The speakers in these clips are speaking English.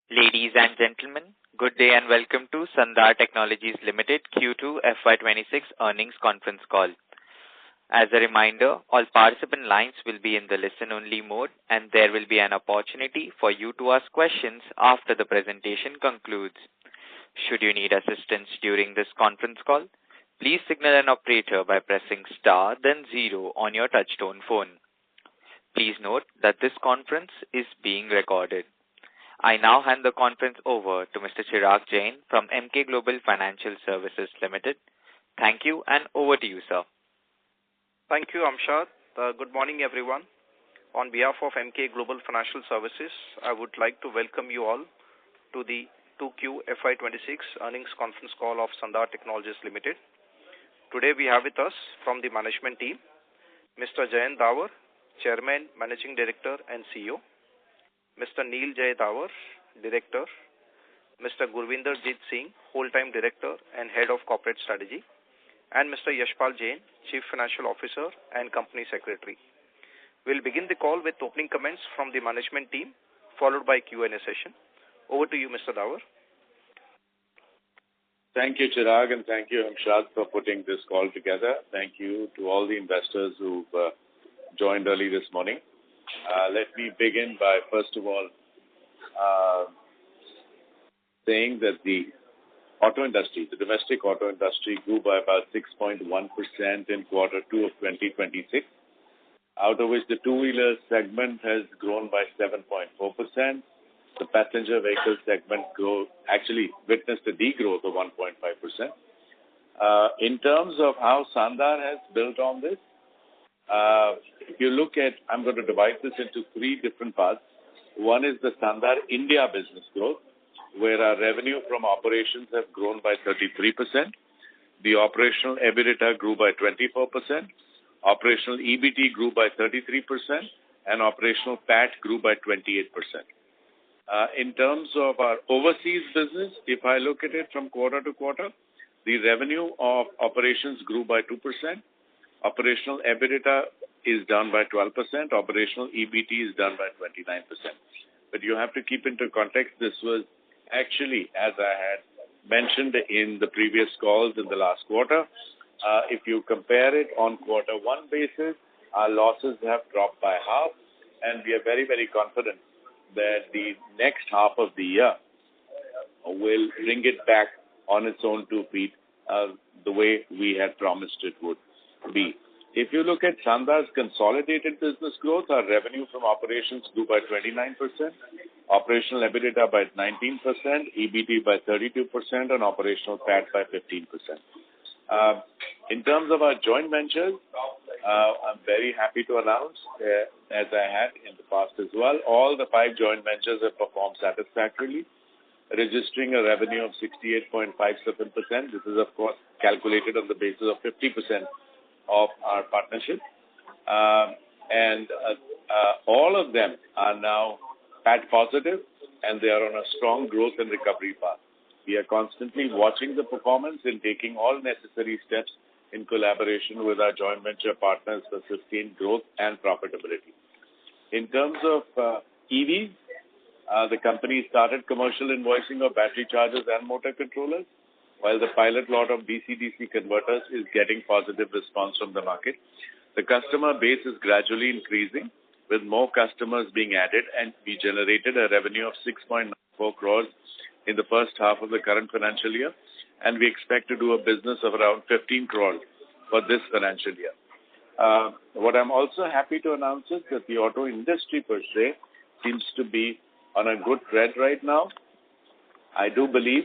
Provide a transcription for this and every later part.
Ladies and gentlemen, good day and welcome to Sandhar Technologies Limited Q2FY26 earnings conference call. As a reminder, all participant lines will be in the listen-only mode, and there will be an opportunity for you to ask questions after the presentation concludes. Should you need assistance during this conference call, please signal an operator by pressing star then zero on your touchtone phone. Please note that this conference is being recorded. I now hand the conference over to Mr. Chirag Jain from Emkay Global Financial Services Limited. Thank you, and over to you, sir. Thank you, Amshad. Good morning, everyone. On behalf of Emkay Global Financial Services, I would like to welcome you all to the 2QFY26 earnings conference call of Sandhar Technologies Limited. Today we have with us from the management team, Mr. Jayant Davar, Chairman, Managing Director and CEO, Mr. Neel Jay Davar, Director, Mr. Gurvinder Jit Singh, Whole-Time Director and Head of Corporate Strategy, and Mr. Yashpal Jain, Chief Financial Officer and Company Secretary. We'll begin the call with opening comments from the management team, followed by Q&A session. Over to you, Mr. Davar. Thank you, Chirag, and thank you, Amshad, for putting this call together. Thank you to all the investors who've joined early this morning. Let me begin by, first of all, saying that the auto industry, the domestic auto industry, grew by about 6.1% in quarter 2 of 2026, out of which the two-wheeler segment has grown by 7.4%. The passenger vehicle segment actually witnessed a degrowth of 1.5%. In terms of how Sandhar has built on this, if you look at, I'm going to divide this into three different parts. One is the Sandhar India business growth, where our revenue from operations have grown by 33%. The operational EBITDA grew by 24%. Operational EBT grew by 33%. And operational PAT grew by 28%. In terms of our overseas business, if I look at it from quarter to quarter, the revenue of operations grew by 2%. Operational EBITDA is down by 12%. Operational EBT is down by 29%. But you have to keep into context, this was actually, as I had mentioned in the previous calls in the last quarter, if you compare it on quarter one basis, our losses have dropped by half, and we are very, very confident that the next half of the year will bring it back on its own two feet the way we had promised it would be. If you look at Sandhar's consolidated business growth, our revenue from operations grew by 29%, operational EBITDA by 19%, EBT by 32%, and operational PAT by 15%. In terms of our joint ventures, I'm very happy to announce, as I had in the past as well, all the 5 joint ventures have performed satisfactorily, registering a revenue of 68.57%. This is, of course, calculated on the basis of 50% of our partnership. And all of them are now PAT positive, and they are on a strong growth and recovery path. We are constantly watching the performance and taking all necessary steps in collaboration with our joint venture partners for sustained growth and profitability. In terms of EVs, the company started commercial invoicing of battery chargers and motor controllers, while the pilot lot of DC-DC converters is getting positive response from the market. The customer base is gradually increasing, with more customers being added, and we generated a revenue of 6.94 crores in the first half of the current financial year, and we expect to do a business of around 15 crores for this financial year. What I'm also happy to announce is that the auto industry per se seems to be on a good thread right now. I do believe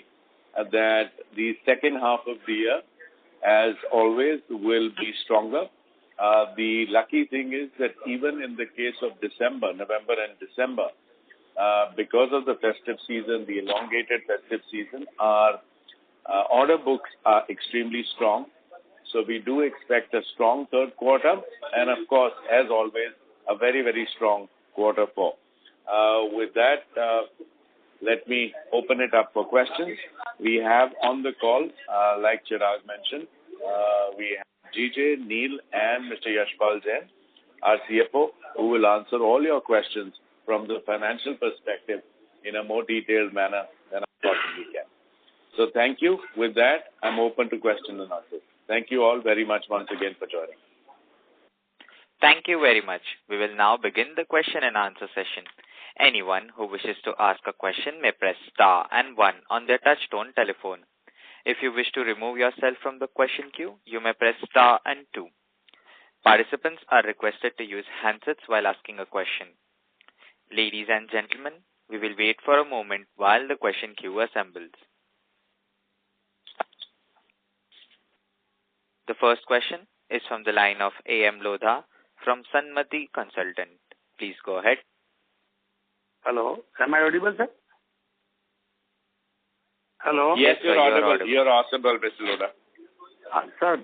that the second half of the year, as always, will be stronger. The lucky thing is that even in the case of November and December, because of the festive season, the elongated festive season, our order books are extremely strong. So we do expect a strong third quarter and, of course, as always, a very, very strong quarter four. With that, let me open it up for questions. We have on the call, like Chirag mentioned, we have GJ, Neel, and Mr. Yashpal Jain, our CFO, who will answer all your questions from the financial perspective in a more detailed manner than I possibly can. So thank you. With that, I'm open to questions and answers. Thank you all very much once again for joining. Thank you very much. We will now begin the question and answer session. Anyone who wishes to ask a question may press star and 1 on their touchtone telephone. If you wish to remove yourself from the question queue, you may press star and 2. Participants are requested to use handsets while asking a question. Ladies and gentlemen, we will wait for a moment while the question queue assembles. The first question is from the line of A.M. Lodha from Sanmati Consultant. Please go ahead. Hello. Am I audible, sir? Hello. Yes, you're audible. You're audible, Mr. Lodha. Sir,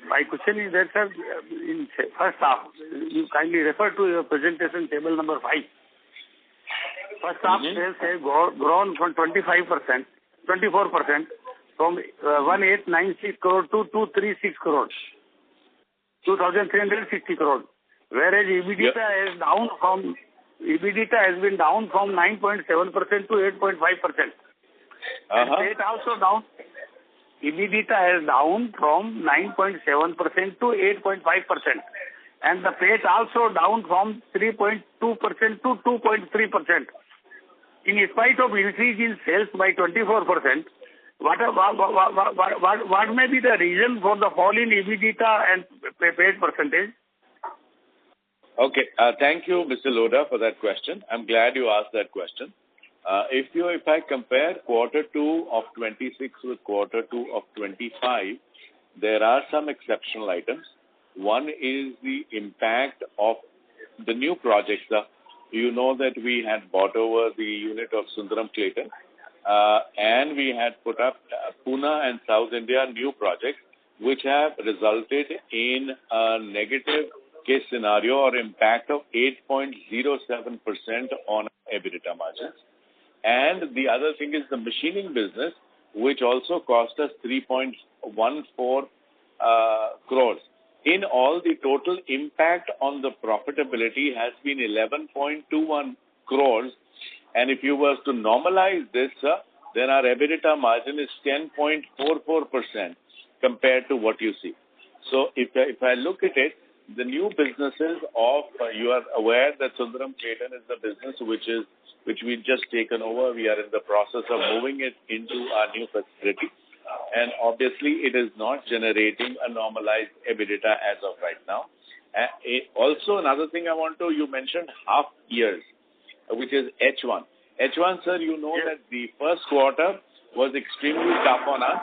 my question is that, sir, in first half, you kindly refer to your presentation table number 5. First half sales have grown from 24% from 1896 crore to 236 crore, 2,360 crore. Whereas EBITDA has been down from 9.7% to 8.5%. And PAT also down. EBITDA has down from 9.7% to 8.5%. And the PAT also down from 3.2% to 2.3%. In spite of increase in sales by 24%, what may be the reason for the fall in EBITDA and PAT percentage? Okay. Thank you, Mr. Lodha, for that question. I'm glad you asked that question. If I compare quarter 2 of 26 with quarter 2 of 25, there are some exceptional items. One is the impact of the new projects. You know that we had bought over the unit of Sundaram Clayton, and we had put up Pune and South India new projects, which have resulted in a negative case scenario or impact of 8.07% on EBITDA margins. And the other thing is the machining business, which also cost us 3.14 crores. In all, the total impact on the profitability has been 11.21 crores. And if you were to normalize this, then our EBITDA margin is 10.44% compared to what you see. So if I look at it, the new businesses of, you are aware that Sundaram Clayton is the business which we've just taken over. We are in the process of moving it into our new facility. And obviously, it is not generating a normalized EBITDA as of right now. Also, another thing you mentioned half years, which is H1. H1, sir, you know that the first quarter was extremely tough on us,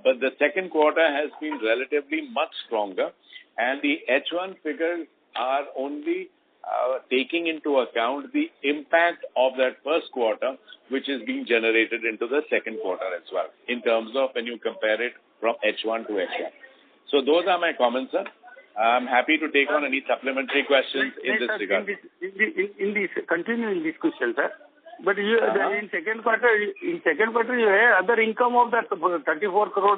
but the second quarter has been relatively much stronger. And the H1 figures are only taking into account the impact of that first quarter, which is being generated into the second quarter as well, in terms of when you compare it from H1 to H1. So those are my comments, sir. I'm happy to take on any supplementary questions in this regard. Continuing this question, sir. But in second quarter, you have other income of that 34 crore,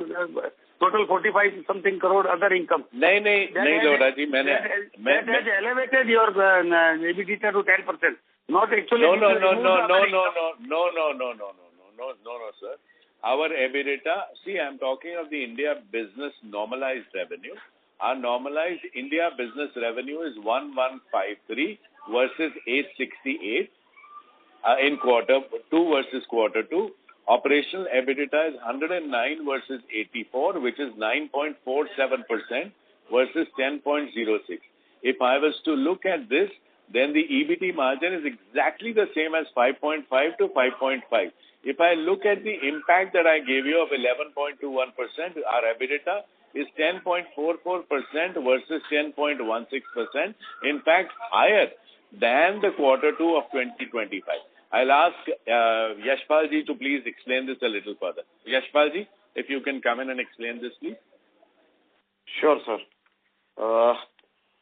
total 45 something crore other income. No, Lodha ji, that has elevated your EBITDA to 10%. Not actually. No, sir. Our EBITDA, see, I'm talking of the India business normalized revenue. Our normalized India business revenue is 1153 versus 868. In quarter 2 versus quarter 2. Operational EBITDA is 109 versus 84, which is 9.47% versus 10.06. If I was to look at this, then the EBT margin is exactly the same as 5.5 to 5.5. If I look at the impact that I gave you of 11.21%, our EBITDA is 10.44% versus 10.16%. In fact, higher than the quarter 2 of 2025. I'll ask Yashpal ji to please explain this a little further. Yashpal ji, if you can come in and explain this, please. Sure, sir.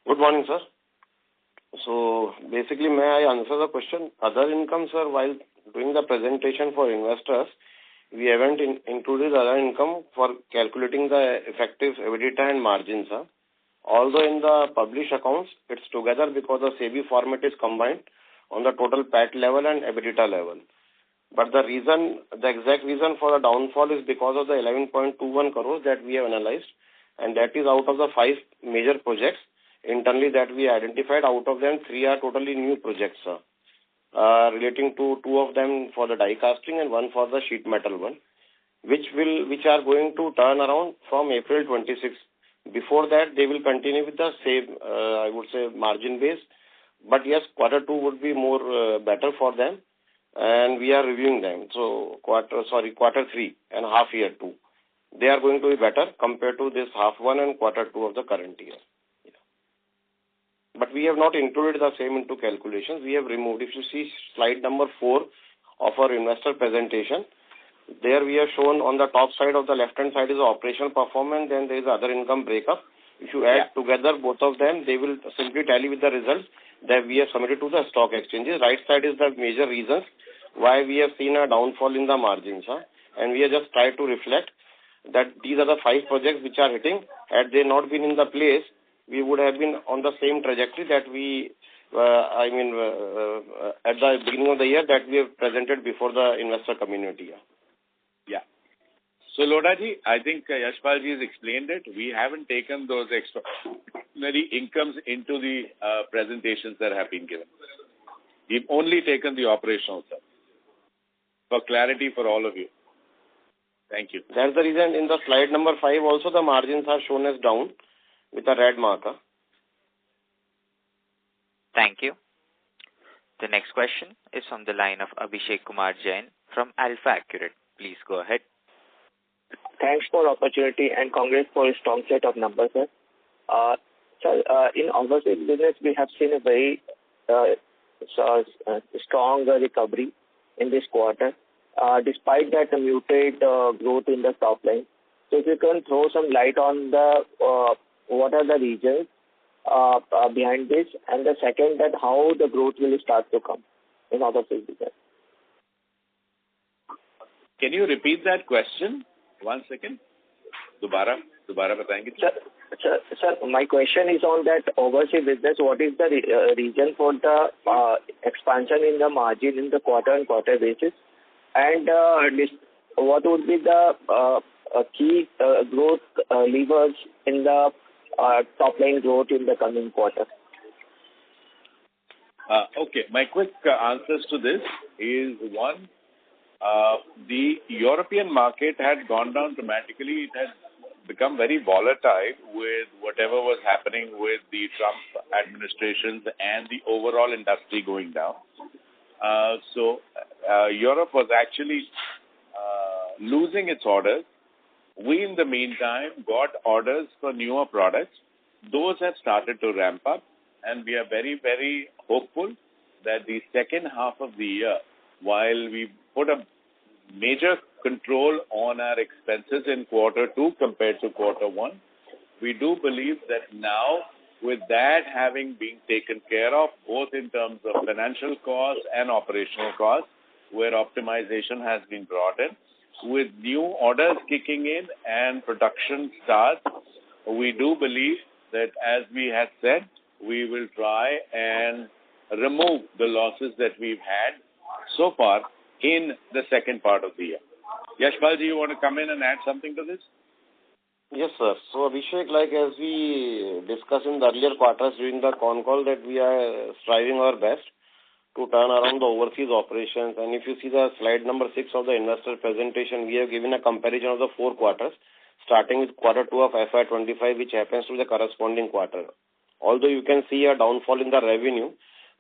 Good morning, sir. So, basically, may I answer the question? Other income, sir, while doing the presentation for investors, we haven't included other income for calculating the effective EBITDA and margins, sir. Although in the published accounts, it's together because the SEBI format is combined. on the total PAT level and EBITDA level. But the exact reason for the downfall is because of the 11.21 crores that we have analyzed, and that is out of the 5 major projects internally that we identified. Out of them, 3 are totally new projects, relating to 2 of them for the die casting and 1 for the sheet metal one, which are going to turn around from April 26. Before that, they will continue with the same, I would say, margin base. But yes, quarter 2 would be more better for them, and we are reviewing them. So quarter 3 and half year 2, they are going to be better compared to this half 1 and quarter 2 of the current year. Yeah. But we have not included the same into calculations. We have removed. If you see slide number 4 of our investor presentation, there we have shown on the top side of the left-hand side is the operational performance, then there is other income breakup. If you add together both of them, they will simply tally with the results that we have submitted to the stock exchanges. Right side is the major reasons why we have seen a downfall in the margins. And we have just tried to reflect that these are the 5 projects which are hitting. Had they not been in the place, we would have been on the same trajectory that we, at the beginning of the year that we have presented before the investor community. Yeah. So, Lodaji, I think Yashpalji has explained it. We haven't taken those extraordinary incomes into the presentations that have been given. We've only taken the operational stuff. For clarity for all of you. Thank you. That's the reason in the slide number 5 also the margins are shown as down with a red marker. Thank you. The next question is from the line of Abhishek Kumar Jain from Alpha Accurate. Please go ahead. Thanks for the opportunity and congrats for a strong set of numbers, sir. In overseas business, we have seen a very strong recovery in this quarter, despite that muted growth in the top line. So if you can throw some light on the what are the reasons behind this, and the second, that how the growth will start to come in overseas business. Can you repeat that question? 1 second. Dobara batayenge. Sir, my question is on that overseas business. What is the reason for the expansion in the margin in the quarter-on-quarter basis? And what would be the key growth levers in the top line growth in the coming quarter? Okay. My quick answers to this is 1, the European market had gone down dramatically. It had become very volatile with whatever was happening with the Trump administrations and the overall industry going down. So Europe was actually losing its orders. We, in the meantime, got orders for newer products. Those have started to ramp up, and we are very, very hopeful that the second half of the year, while we put a major control on our expenses in quarter 2 compared to quarter 1, we do believe that now, with that having been taken care of, both in terms of financial costs and operational costs, where optimization has been brought in, with new orders kicking in and production starts, we do believe that, as we had said, we will try and remove the losses that we've had so far in the second part of the year. Yashpalji, you want to come in and add something to this? Yes, sir. So, Abhishek, like as we discussed in the earlier quarters during the Concall, that we are striving our best to turn around the overseas operations. And if you see the slide number 6 of the investor presentation, we have given a comparison of the 4 quarters, starting with quarter 2 of FY25, which happens to the corresponding quarter. Although you can see a downfall in the revenue,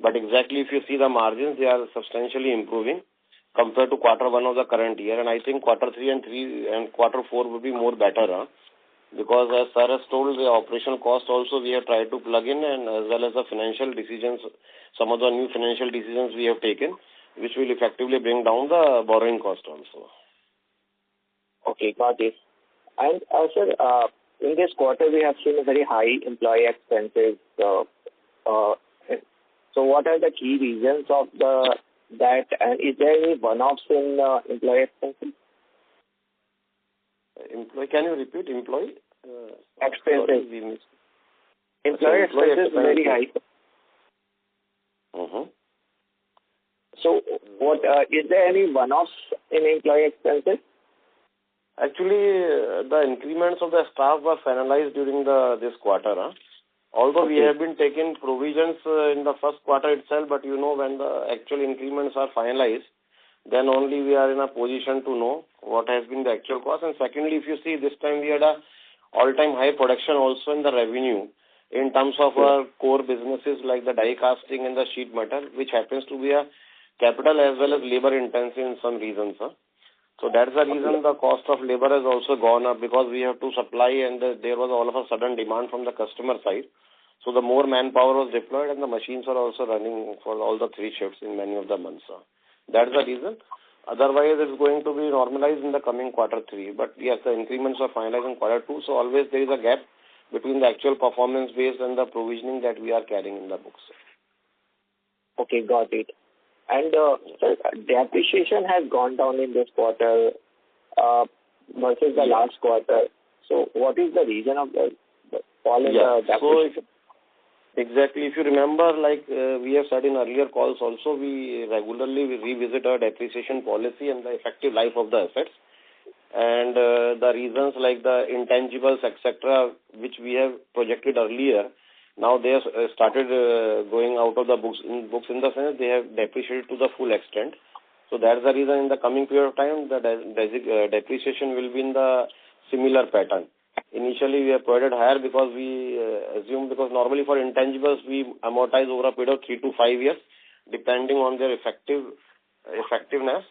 but exactly if you see the margins, they are substantially improving compared to quarter 1 of the current year. And I think quarter 3 and quarter 4 will be more better, because as sir has told, the operational cost also we have tried to plug in, and as well as the financial decisions, some of the new financial decisions we have taken, which will effectively bring down the borrowing cost also. Okay, got it. And sir, in this quarter we have seen a very high employee expenses. So what are the key reasons of that, and is there any one-offs in employee expenses? Can you repeat employee? Expenses. Employee expenses very high. So, what is there any one-offs in employee expenses? Actually, the increments of the staff were finalized during this quarter. Although we have been taking provisions in the first quarter itself, but when the actual increments are finalized, then only we are in a position to know what has been the actual cost. And secondly, if you see, this time we had a all-time high production also in the revenue in terms of our core businesses like the die casting and the sheet metal, which happens to be a capital as well as labor intensive in some regions. So that's the reason the cost of labor has also gone up, because we have to supply and there was all of a sudden demand from the customer side. So the more manpower was deployed and the machines are also running for all the 3 shifts in many of the months. That's the reason. Otherwise, it's going to be normalized in the coming quarter 3. But yes, the increments are finalized in quarter 2. So always there is a gap between the actual performance base and the provisioning that we are carrying in the books. Okay, got it. And sir, depreciation has gone down in this quarter versus the last quarter. So what is the reason of the fall in the depreciation? Exactly. If you remember, like we have said in earlier calls also, we regularly revisit our depreciation policy and the effective life of the assets. And the reasons like the intangibles, etc., which we have projected earlier, now they have started going out of the books in the sense they have depreciated to the full extent. So that's the reason in the coming period of time, the depreciation will be in the similar pattern. Initially, we have provided higher because we assume, because normally for intangibles, we amortize over a period of 3 to 5 years, depending on their effectiveness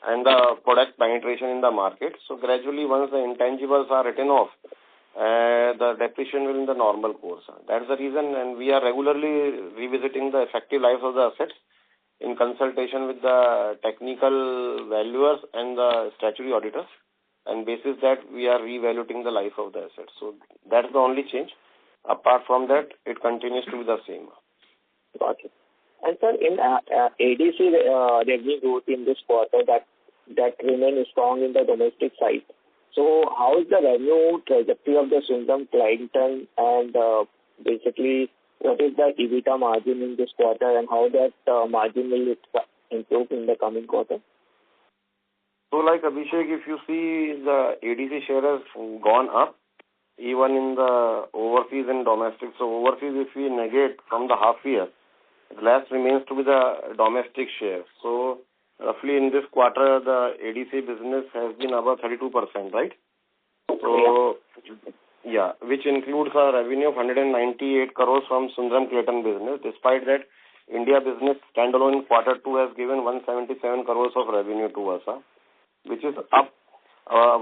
and the product penetration in the market. So gradually, once the intangibles are written off, the depreciation will be in the normal course. That's the reason, and we are regularly revisiting the effective life of the assets in consultation with the technical valuers and the statutory auditors. And basis that, we are reevaluating the life of the assets. So that's the only change. Apart from that, it continues to be the same. Got it. And sir, in ADC revenue growth in this quarter, that remains strong in the domestic side. So how is the revenue trajectory of the Sundram clientele, and basically what is the EBITDA margin in this quarter, and how that margin will improve in the coming quarter? So like Abhishek, if you see, the ADC share has gone up even in the overseas and domestic. So overseas, if we negate from the half year, the last remains to be the domestic share. So roughly in this quarter, the ADC business has been about 32%, right? So yeah, which includes a revenue of 198 crores from Sundram Clayton business. Despite that, India business standalone in quarter 2 has given 177 crores of revenue to us, which is up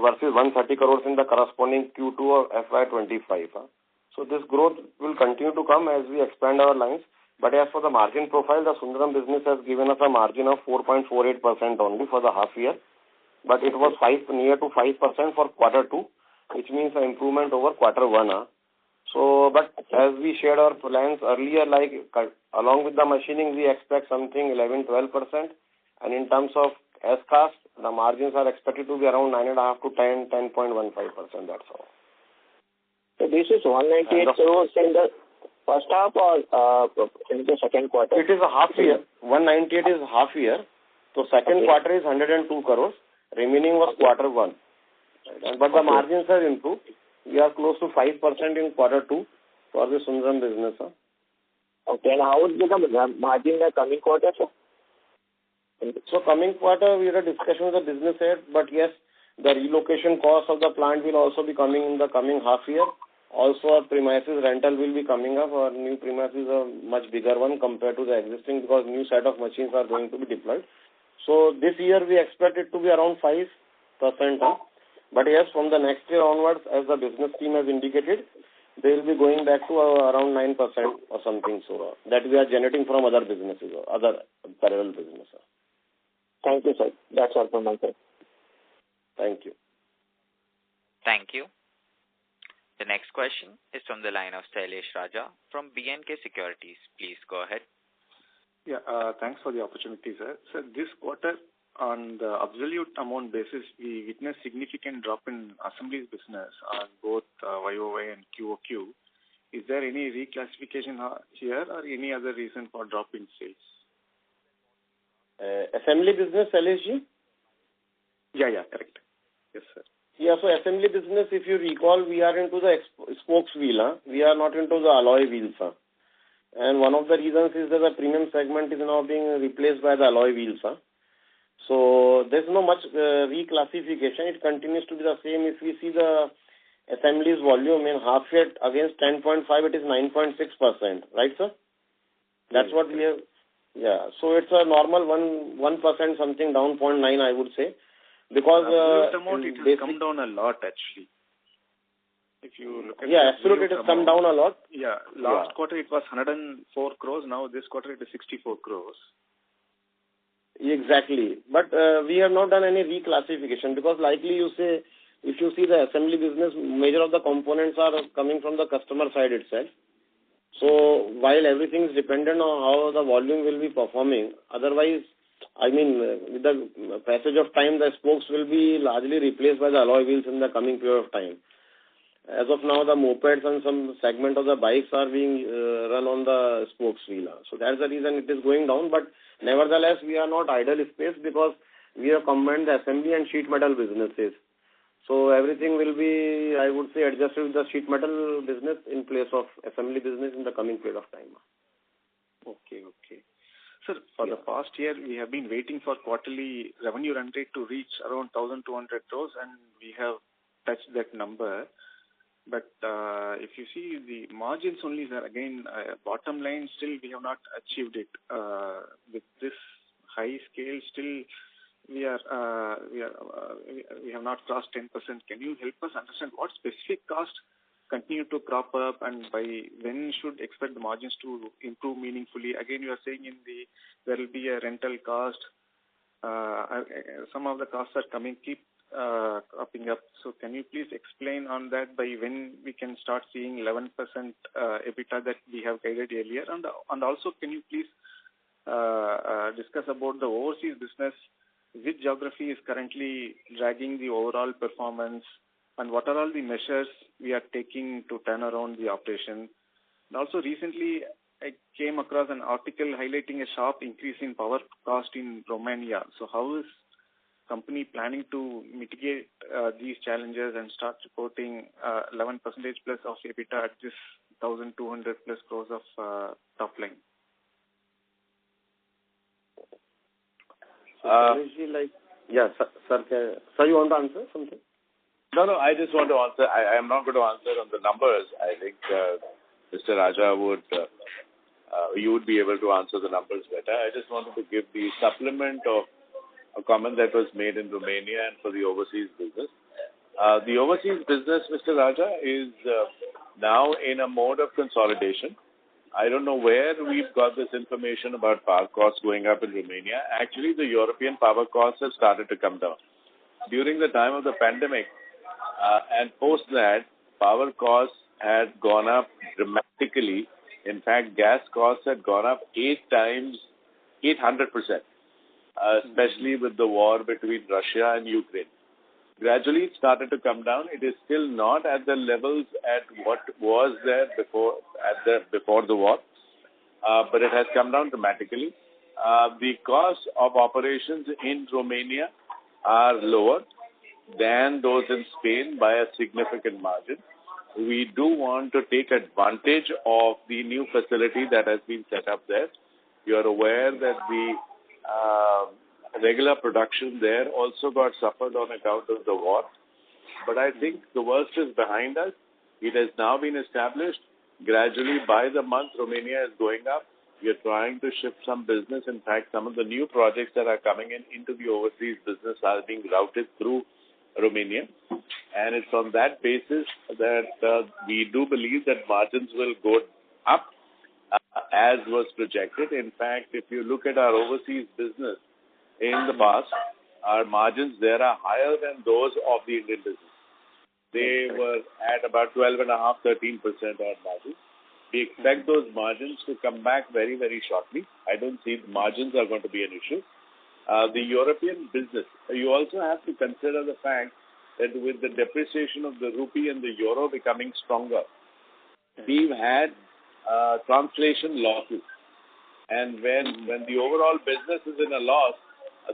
versus 130 crores in the corresponding Q2 of FY25. So this growth will continue to come as we expand our lines. But as for the margin profile, the Sundram business has given us a margin of 4.48% only for the half year. But it was near to 5% for quarter 2, which means an improvement over quarter 1. So, but as we shared our plans earlier, like along with the machining, we expect something 11-12%. And in terms of S-cast, the margins are expected to be around 9.5 to 10.15%. That's all. So this is 198 crores in the first half or in the second quarter? It is a half year. 198 is half year. So second quarter is 102 crores. Remaining was quarter 1. But the margins have improved. We are close to 5% in quarter 2 for the Sundram business. Okay, and how would be the margin in the coming quarter, sir? So coming quarter, we had a discussion with the business head, but yes, the relocation cost of the plant will also be coming in the coming half year. Also, our premises rental will be coming up. Our new premises are much bigger one compared to the existing, because new set of machines are going to be deployed. So this year we expect it to be around 5%. But yes, from the next year onwards, as the business team has indicated, they will be going back to around 9% or something. So that we are generating from other businesses or other parallel businesses. Thank you, sir. That's all from my side. Thank you. Thank you. The next question is from the line of Sailesh Raja from B&K Securities. Please go ahead. Yeah, thanks for the opportunity, sir. So this quarter, on the absolute amount basis, we witnessed significant drop in assemblies business on both YOY and QOQ. Is there any reclassification here or any other reason for drop in sales? Assembly business, LSG? Yeah, correct. Yes, sir. Yeah, so assembly business, if you recall, we are into the spokes wheel. Huh? We are not into the alloy wheels. Huh? And one of the reasons is that the premium segment is now being replaced by the alloy wheels. Huh? So there's no much reclassification. It continues to be the same. If we see the assemblies volume in half year against 10.5, it is 9.6%. Right, sir? That's what we have. Yeah. So it's a normal 1% something down 0.9, I would say. Because amount, it has come down a lot, actually. If you look at absolutely, it has come down a lot. Yeah, last quarter it was 104 crores. Now this quarter it is 64 crores. Exactly. But we have not done any reclassification because likely you say, if you see the assembly business, major of the components are coming from the customer side itself. So while everything is dependent on how the volume will be performing, otherwise, I mean, with the passage of time, the spokes will be largely replaced by the alloy wheels in the coming period of time. As of now, the mopeds and some segment of the bikes are being run on the spokes wheel. So that's the reason it is going down. But nevertheless, we are not idle space because we have combined the assembly and sheet metal businesses. So everything will be, I would say, adjusted with the sheet metal business in place of assembly business in the coming period of time. Okay. Sir, for the past year, we have been waiting for quarterly revenue run rate to reach around 1,200 crores, and we have touched that number. But if you see the margins only, sir, again, bottom line, still we have not achieved it. With this high scale, still we have not crossed 10%. Can you help us understand what specific costs continue to crop up, and by when should expect the margins to improve meaningfully? Again, you are saying there will be a rental cost. Some of the costs are keep cropping up. So can you please explain on that by when we can start seeing 11% EBITDA that we have guided earlier? And also, can you please discuss about the overseas business? Which geography is currently dragging the overall performance, and what are all the measures we are taking to turn around the operation? And also, recently I came across an article highlighting a sharp increase in power cost in Romania. So how is company planning to mitigate these challenges and start reporting 11% plus of EBITDA at this 1,200 plus crores of top line? Sir, you want to answer something? No, I just want to answer. I am not going to answer on the numbers. I think Mr. Raja you would be able to answer the numbers better. I just wanted to give the supplement of a comment that was made in Romania and for the overseas business. The overseas business, Mr. Raja, is now in a mode of consolidation. I don't know where we've got this information about power costs going up in Romania. Actually, the European power costs have started to come down. During the time of the pandemic and post that, power costs had gone up dramatically. In fact, gas costs had gone up 800%, especially with the war between Russia and Ukraine. Gradually, it started to come down. It is still not at the levels at what was there before the war, but it has come down dramatically. The costs of operations in Romania are lower than those in Spain by a significant margin. We do want to take advantage of the new facility that has been set up there. You are aware that the regular production there also got suffered on account of the war. But I think the worst is behind us. It has now been established. Gradually, by the month, Romania is going up. We are trying to shift some business. In fact, some of the new projects that are coming into the overseas business are being routed through Romania. And it's on that basis that we do believe that margins will go up as was projected. In fact, if you look at our overseas business in the past, our margins there are higher than those of the Indian business. They were at about 12.5%, 13% on margins. We expect those margins to come back very, very shortly. I don't see the margins are going to be an issue. The European business, you also have to consider the fact that with the depreciation of the rupee and the euro becoming stronger, we've had translation losses. And when the overall business is in a loss,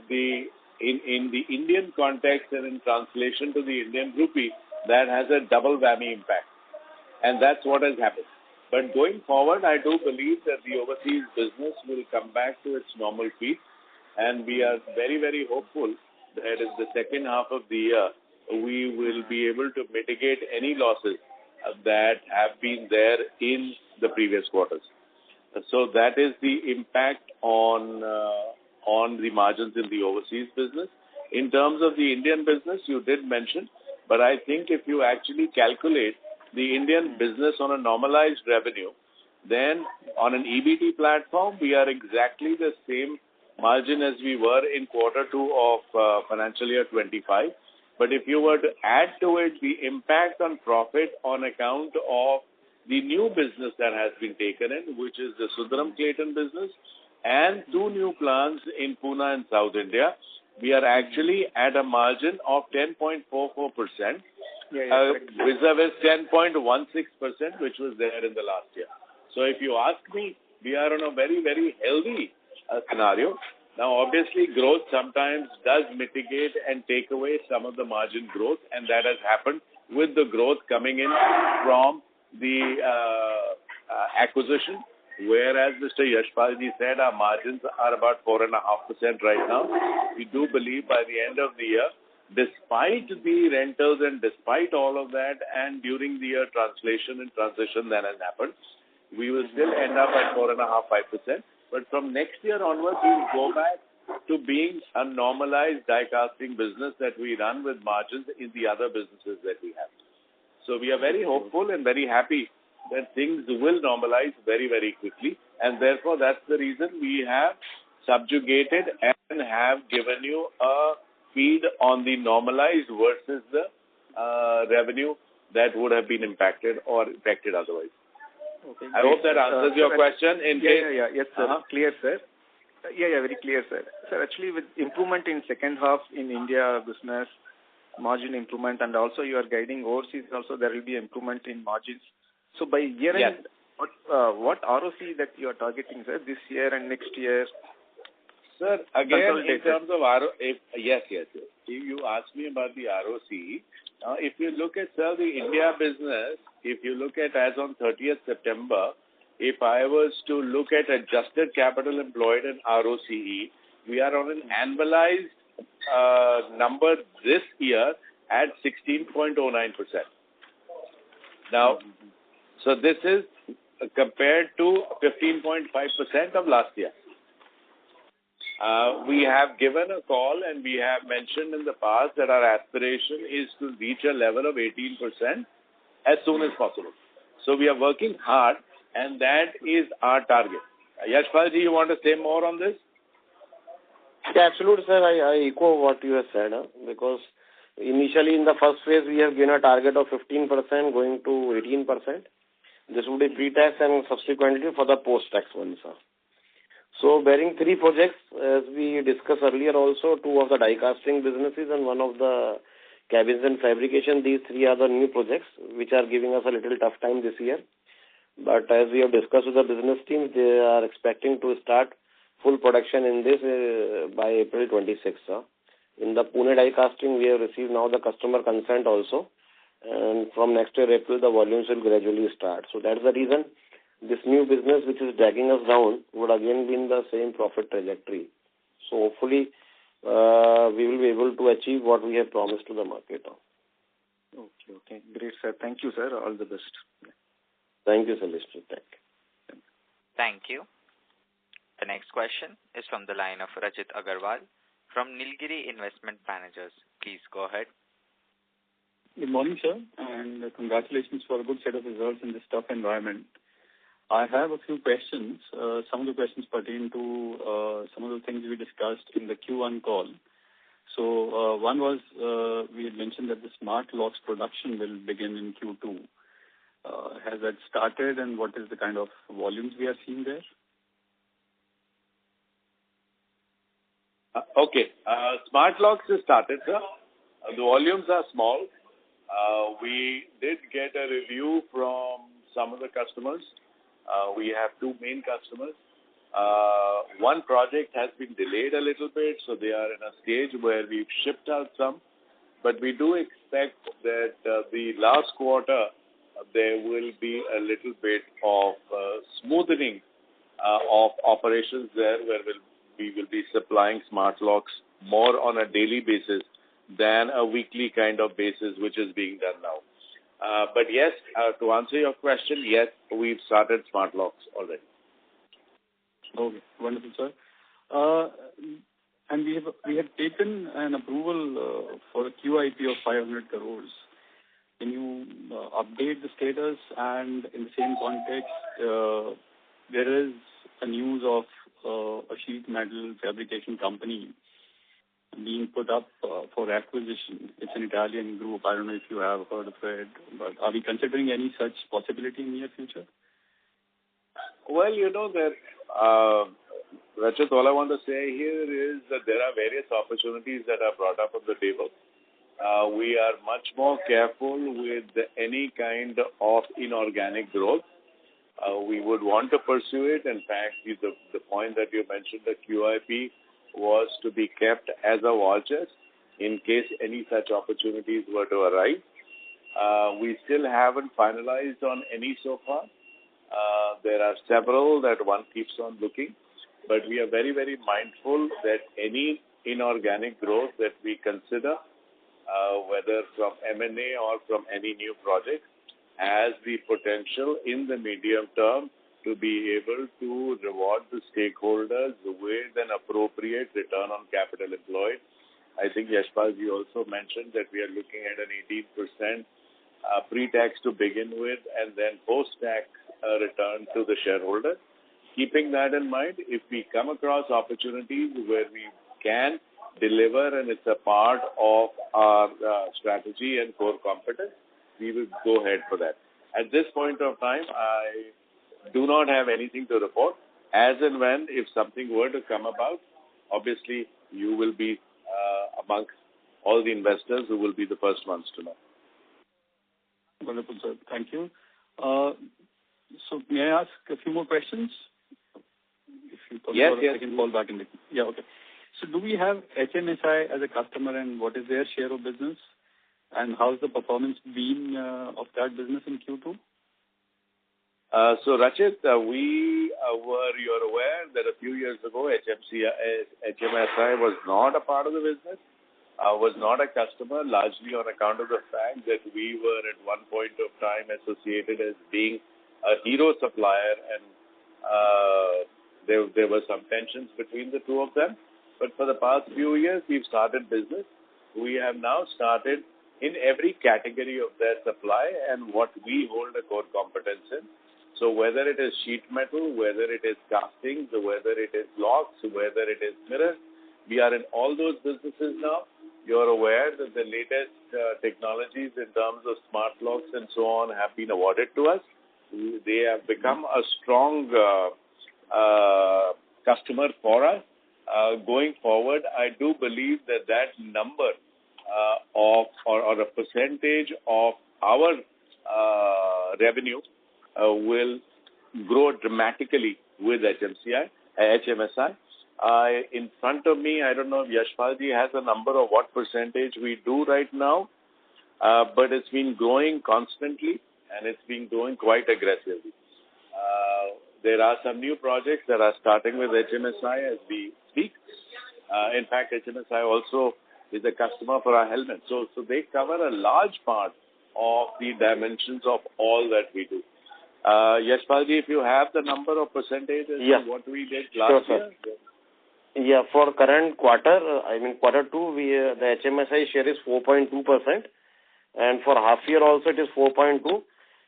in the Indian context and in translation to the Indian rupee, that has a double whammy impact. And that's what has happened. But going forward, I do believe that the overseas business will come back to its normal feet. And we are very, very hopeful that in the second half of the year, we will be able to mitigate any losses that have been there in the previous quarters. So that is the impact on the margins in the overseas business. In terms of the Indian business, you did mention, but I think if you actually calculate the Indian business on a normalized revenue, then on an EBT platform, we are exactly the same margin as we were in quarter 2 of financial year 25. But if you were to add to it the impact on profit on account of the new business that has been taken in, which is the Sundaram Clayton business, and 2 new plants in Pune and South India, we are actually at a margin of 10.44%, vis-a-vis 10.16%, which was there in the last year. So if you ask me, we are on a very, very healthy scenario. Now, obviously, growth sometimes does mitigate and take away some of the margin growth, and that has happened with the growth coming in from the acquisition, whereas Mr. Yashpalji said our margins are about 4.5% right now. We do believe by the end of the year, despite the rentals and despite all of that, and during the year translation and transition that has happened, we will still end up at 4.5%. But from next year onwards, we will go back to being a normalized die casting business that we run with margins in the other businesses that we have. So we are very hopeful and very happy that things will normalize very, very quickly. And therefore, that's the reason we have subjugated and have given you a feed on the normalized versus the revenue that would have been impacted or affected otherwise. Okay. I hope that answers your question. Yes, sir. Clear, sir. Very clear, sir. Sir, actually, with improvement in second half in India business, margin improvement, and also you are guiding overseas also, there will be improvement in margins. So by year end, what ROC that you are targeting, sir, this year and next year? Sir, again, in terms of ROC, yes. If you ask me about the ROC, if you look at, sir, the India business, if you look at as on 30th September, if I was to look at adjusted capital employed and ROCE, we are on an annualized number this year at 16.09%. Now, so this is compared to 15.5% of last year. We have given a call and we have mentioned in the past that our aspiration is to reach a level of 18% as soon as possible. So we are working hard and that is our target. Yashpalji, you want to say more on this? Yeah, absolutely, sir. I echo what you have said, because initially in the first phase we have given a target of 15% going to 18%. This would be pre-tax and subsequently for the post-tax one, sir. So bearing 3 projects, as we discussed earlier also, 2 of the die casting businesses and 1 of the cabins and fabrication, these 3 are the new projects which are giving us a little tough time this year. But as we have discussed with the business team, they are expecting to start full production in this by April 26. In the Pune die casting, we have received now the customer consent also. And from next year, April, the volumes will gradually start. So that's the reason this new business, which is dragging us down, would again be in the same profit trajectory. So hopefully, we will be able to achieve what we have promised to the market. Okay. Great, sir. Thank you, sir. All the best. Thank you, Celestine. Thank you. The next question is from the line of Rajit Agarwal from Nilgiri Investment Managers. Please go ahead. Good morning, sir, and congratulations for a good set of results in this tough environment. I have a few questions. Some of the questions pertain to some of the things we discussed in the Q1 call. So one was we had mentioned that the smart locks production will begin in Q2. Has that started, and what is the kind of volumes we are seeing there? Okay. Smart locks has started, sir. The volumes are small. We did get a review from some of the customers. We have 2 main customers. One project has been delayed a little bit, so they are in a stage where we've shipped out some. But we do expect that the last quarter there will be a little bit of smoothening of operations there, where we will be supplying smart locks more on a daily basis than a weekly kind of basis, which is being done now. But yes, to answer your question, yes, we've started smart locks already. Okay, wonderful, sir. And we have taken an approval for a QIP of 500 crores. Can you update the status? And in the same context, there is a news of a sheet metal fabrication company being put up for acquisition. It's an Italian group. I don't know if you have heard of it, but are we considering any such possibility in the near future? Well, you know that, Rachit, all I want to say here is that there are various opportunities that are brought up on the table. We are much more careful with any kind of inorganic growth. We would want to pursue it. In fact, the point that you mentioned, the QIP, was to be kept as a war chest in case any such opportunities were to arise. We still haven't finalized on any so far. There are several that one keeps on looking, but we are very, very mindful that any inorganic growth that we consider, whether from M&A or from any new project, has the potential in the medium term to be able to reward the stakeholders with an appropriate return on capital employed. I think Yashpal ji also mentioned that we are looking at an 18% pre-tax to begin with, and then post-tax return to the shareholder. Keeping that in mind, if we come across opportunities where we can deliver and it's a part of our strategy and core competence, we will go ahead for that. At this point of time, I do not have anything to report. As and when, if something were to come about, obviously you will be amongst all the investors who will be the first ones to know. Wonderful, sir. Thank you. So may I ask a few more questions? If you yes. I can call back in the... Yeah, okay. So do we have HMSI as a customer, and what is their share of business? And how's the performance been of that business in Q2? So Rachit, you're aware that a few years ago, HMSI was not a part of the business, was not a customer, largely on account of the fact that we were at one point of time associated as being a hero supplier, and there were some tensions between the two of them. But for the past few years, we've started business. We have now started in every category of their supply and what we hold a core competence in. So whether it is sheet metal, whether it is castings, whether it is locks, whether it is mirrors, we are in all those businesses now. You're aware that the latest technologies in terms of smart locks and so on have been awarded to us. They have become a strong customer for us. Going forward, I do believe that number or a percentage of our revenue will grow dramatically with HMSI. In front of me, I don't know if Yashpal ji has a number of what percentage we do right now, but it's been growing constantly and it's been growing quite aggressively. There are some new projects that are starting with HMSI as we speak. In fact, HMSI also is a customer for our helmets. So they cover a large part of the dimensions of all that we do. Yashpal ji, if you have the number of percentages of what we did last year. Yeah, for current quarter, quarter two, the HMSI share is 4.2%, and for half year also it is 4.2%,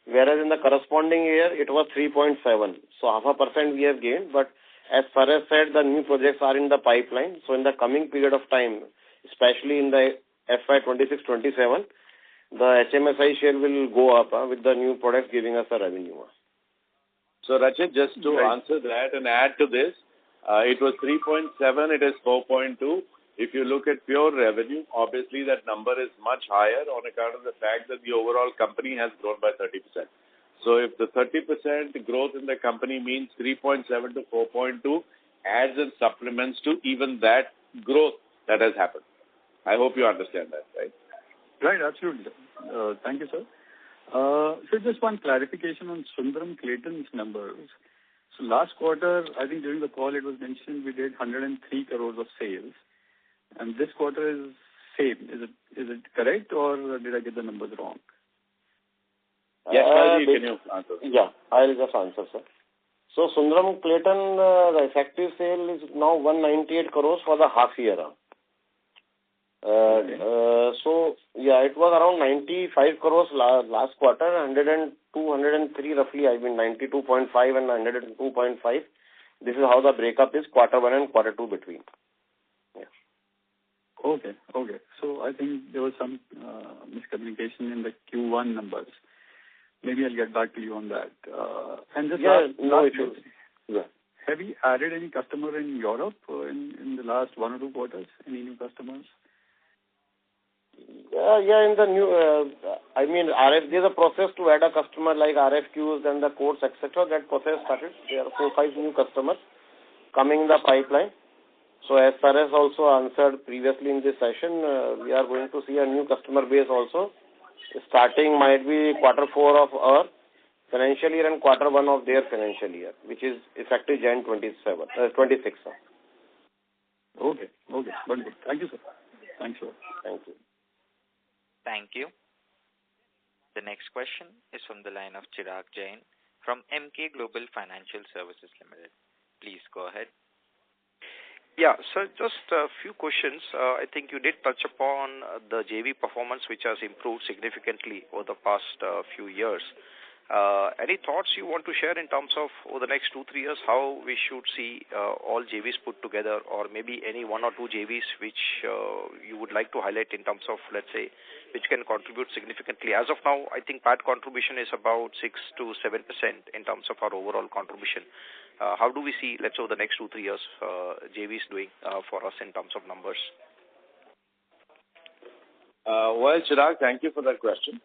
whereas in the corresponding year it was 3.7%. So 0.5% we have gained, but as far as said, the new projects are in the pipeline. So in the coming period of time, especially in the FY26-27, the HMSI share will go up with the new products giving us a revenue. So Rachit, just to answer that and add to this, it was 3.7, it is 4.2. If you look at pure revenue, obviously that number is much higher on account of the fact that the overall company has grown by 30%. So if the 30% growth in the company means 3.7 to 4.2, adds and supplements to even that growth that has happened. I hope you understand that, right? Right, absolutely. Thank you, sir. So just one clarification on Sundaram Clayton's numbers. So last quarter, I think during the call it was mentioned we did 103 crores of sales, and this quarter is same. Is it correct, or did I get the numbers wrong? Yes, can you answer? Yeah, I'll just answer, sir. So Sundaram Clayton, the effective sale is now 198 crores for the half year. So, yeah, it was around 95 crores last quarter, 102, 103 roughly, 92.5 and 102.5. This is how the breakup is, quarter one and quarter two between. Yeah. Okay. So I think there was some miscommunication in the Q1 numbers. Maybe I'll get back to you on that. And just no issues. Yeah. Have you added any customer in Europe in the last 1 or 2 quarters? Any new customers? Yeah, in the new, there's a process to add a customer like RFQs and the quotes, etc. That process started. There are 4-5 new customers coming in the pipeline. So as far as also answered previously in this session, we are going to see a new customer base also. Starting might be quarter 4 of our financial year and quarter 1 of their financial year, which is effective Jan 26. Okay. Wonderful. Thank you, sir. Thank you. Thank you. The next question is from the line of Chirag Jain from MK Global Financial Services Limited. Please go ahead. Yeah, sir, just a few questions. I think you did touch upon the JV performance, which has improved significantly over the past few years. Any thoughts you want to share in terms of over the next 2-3 years, how we should see all JVs put together, or maybe any 1 or 2 JVs which you would like to highlight in terms of, let's say, which can contribute significantly? As of now, I think PAT contribution is about 6 to 7% in terms of our overall contribution. How do we see, let's say, over the next 2-3 years, JVs doing for us in terms of numbers? Well, Chirag, thank you for that question.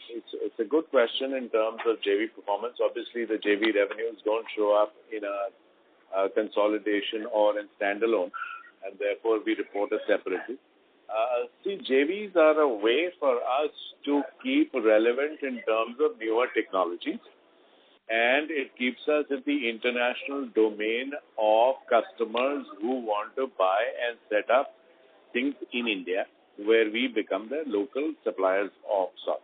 It's a good question in terms of JV performance. Obviously, the JV revenues don't show up in a consolidation or in standalone, and therefore we report it separately. See, JVs are a way for us to keep relevant in terms of newer technologies, and it keeps us in the international domain of customers who want to buy and set up things in India, where we become the local suppliers of sorts.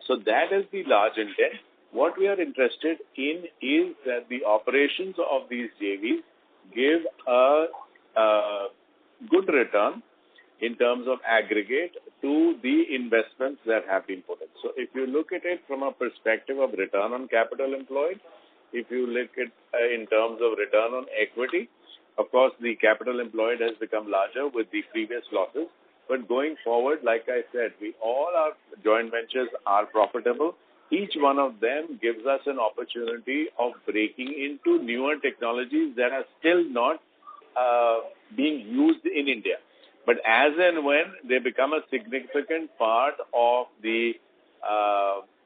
So that is the large intent. What we are interested in is that the operations of these JVs give a good return in terms of aggregate to the investments that have been put in. So if you look at it from a perspective of return on capital employed, if you look at in terms of return on equity, of course, the capital employed has become larger with the previous losses. But going forward, like I said, all our joint ventures are profitable. Each one of them gives us an opportunity of breaking into newer technologies that are still not being used in India. But as and when they become a significant part of the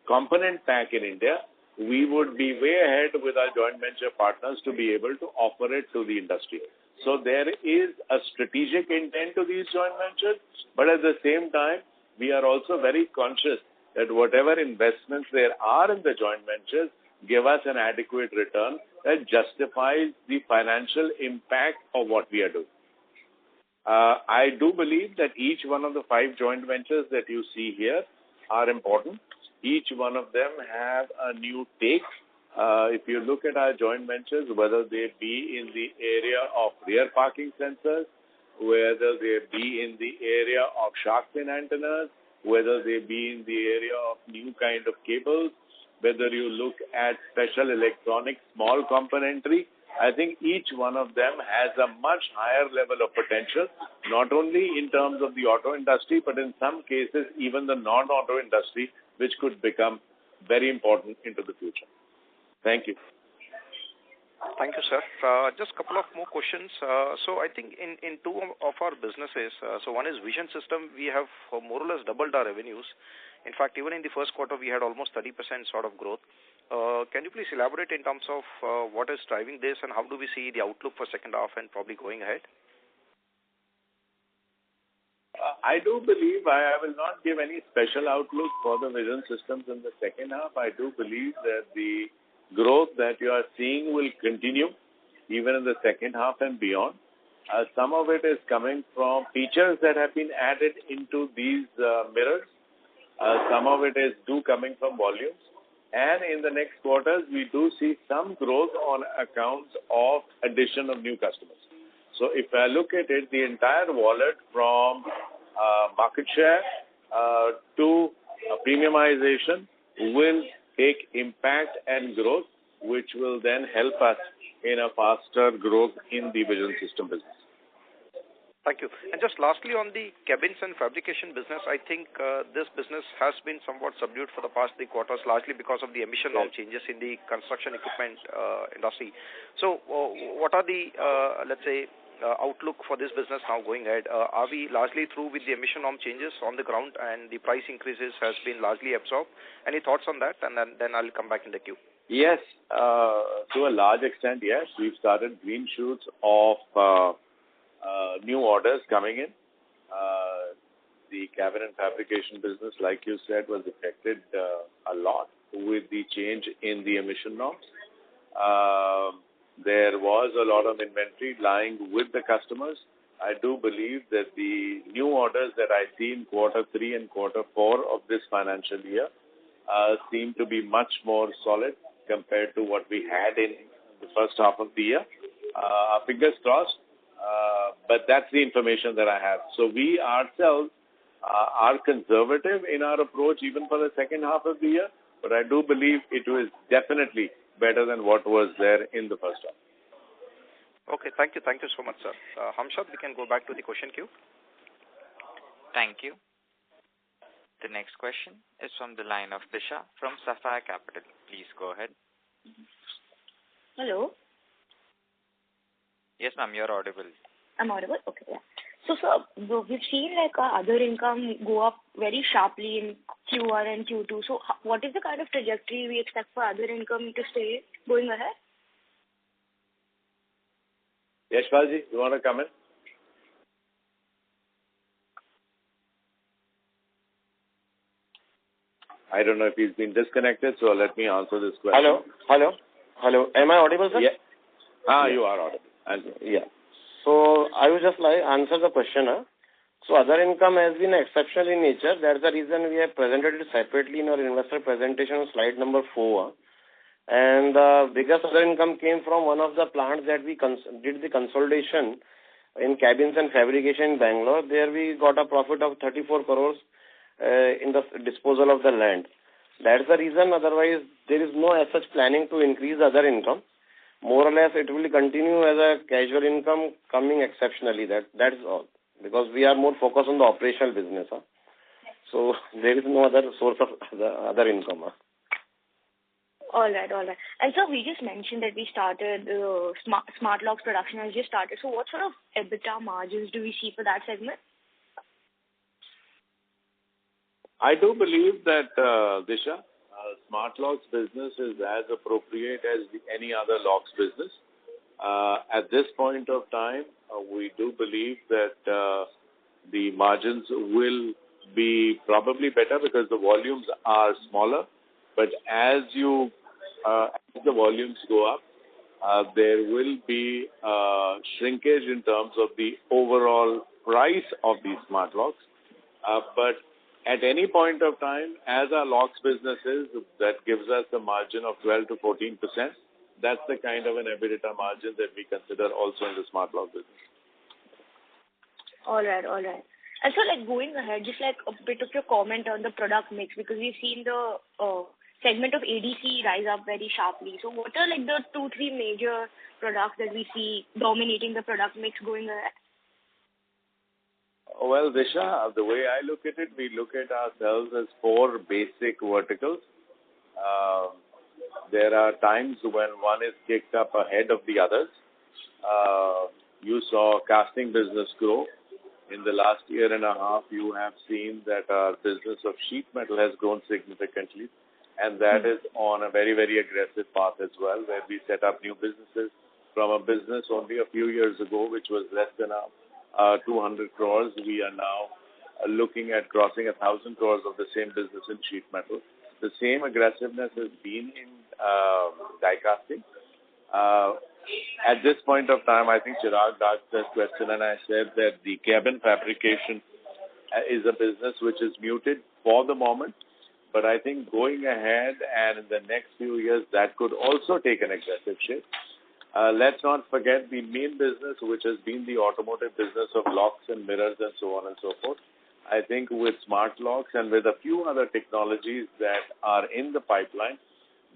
component pack in India, we would be way ahead with our joint venture partners to be able to offer it to the industry. So there is a strategic intent to these joint ventures, but at the same time, we are also very conscious that whatever investments there are in the joint ventures give us an adequate return that justifies the financial impact of what we are doing. I do believe that each one of the 5 joint ventures that you see here are important. Each one of them have a new take. If you look at our joint ventures, whether they be in the area of rear parking sensors, whether they be in the area of shark fin antennas, whether they be in the area of new kind of cables, whether you look at special electronics, small componentry, I think each one of them has a much higher level of potential, not only in terms of the auto industry, but in some cases, even the non-auto industry, which could become very important into the future. Thank you. Thank you, sir. Just a couple of more questions. So I think in 2 of our businesses, so one is Vision System, we have more or less doubled our revenues. In fact, even in the first quarter, we had almost 30% sort of growth. Can you please elaborate in terms of what is driving this and how do we see the outlook for second half and probably going ahead? I do believe I will not give any special outlook for the vision systems in the second half. I do believe that the growth that you are seeing will continue even in the second half and beyond. Some of it is coming from features that have been added into these mirrors. Some of it is coming from volumes. And in the next quarters, we do see some growth on account of addition of new customers. So if I look at it, the entire wallet from market share to premiumization will take impact and growth, which will then help us in a faster growth in the vision system business. Thank you. And just lastly, on the cabins and fabrication business, I think this business has been somewhat subdued for the past 3 quarters, largely because of the emission norm changes in the construction equipment industry. So what are the, let's say, outlook for this business now going ahead? Are we largely through with the emission norm changes on the ground and the price increases has been largely absorbed? Any thoughts on that? And then I'll come back in the queue. Yes, to a large extent, yes. We've started green shoots of new orders coming in. The cabin and fabrication business, like you said, was affected a lot with the change in the emission norms. There was a lot of inventory lying with the customers. I do believe that the new orders that I see in quarter 3 and quarter 4 of this financial year seem to be much more solid compared to what we had in the first half of the year. Fingers crossed, but that's the information that I have. So we ourselves are conservative in our approach even for the second half of the year, but I do believe it was definitely better than what was there in the first half. Okay, thank you. Thank you so much, sir. Hamshad, we can go back to the question queue. Thank you. The next question is from the line of Disha from Sapphire Capital. Please go ahead. Hello. Yes, ma'am, you're audible. I'm audible? Okay, yeah. So, sir, we've seen like other income go up very sharply in Q1 and Q2. So, what is the kind of trajectory we expect for other income to stay going ahead? Yashpalji, you want to come in? I don't know if he's been disconnected, so let me answer this question. Hello. Am I audible, sir? Yeah. You are audible. Yeah. So I will just answer the question. So other income has been exceptional in nature. That's the reason we have presented it separately in our investor presentation on slide number 4. And the biggest other income came from one of the plants that we did the consolidation in cabins and fabrication in Bangalore. There we got a profit of 34 crores in the disposal of the land. That's the reason. Otherwise, there is no as such planning to increase other income. More or less, it will continue as a casual income coming exceptionally. That's all. Because we are more focused on the operational business. So there is no other source of other income. All right. And so we just mentioned that we started smart locks production has just started. So what sort of EBITDA margins do we see for that segment? I do believe that, Disha, smart locks business is as appropriate as any other locks business. At this point of time, we do believe that the margins will be probably better because the volumes are smaller. But as the volumes go up, there will be shrinkage in terms of the overall price of these smart locks. But at any point of time, as our locks business is, that gives us a margin of 12 to 14%. That's the kind of an EBITDA margin that we consider also in the smart lock business. All right. And so, like, going ahead, just like a bit of your comment on the product mix, because we've seen the segment of ADC rise up very sharply. So what are like the 2-3 major products that we see dominating the product mix going ahead? Well, Disha, the way I look at it, we look at ourselves as 4 basic verticals. There are times when one is kicked up ahead of the others. You saw casting business grow. In the last year and a half, you have seen that our business of sheet metal has grown significantly, and that is on a very, very aggressive path as well, where we set up new businesses from a business only a few years ago, which was less than 200 crores. We are now looking at crossing 1,000 crores of the same business in sheet metal. The same aggressiveness has been in die casting. At this point of time, I think Chirag asked this question, and I said that the cabin fabrication is a business which is muted for the moment. But I think going ahead and in the next few years, that could also take an aggressive shape. Let's not forget the main business, which has been the automotive business of locks and mirrors and so on and so forth. I think with smart locks and with a few other technologies that are in the pipeline,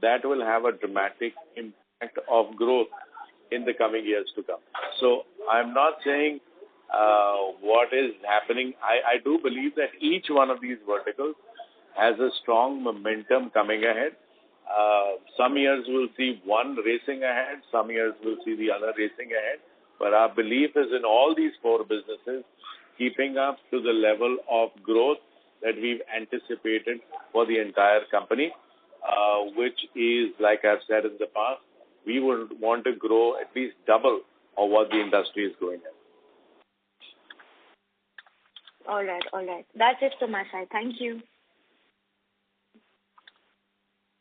that will have a dramatic impact of growth in the coming years to come. So I'm not saying what is happening. I do believe that each one of these verticals has a strong momentum coming ahead. Some years we'll see one racing ahead, some years we'll see the other racing ahead. But our belief is in all these four businesses keeping up to the level of growth that we've anticipated for the entire company, which is, like I've said in the past, we would want to grow at least double of what the industry is growing at. All right. That's it from my side. Thank you.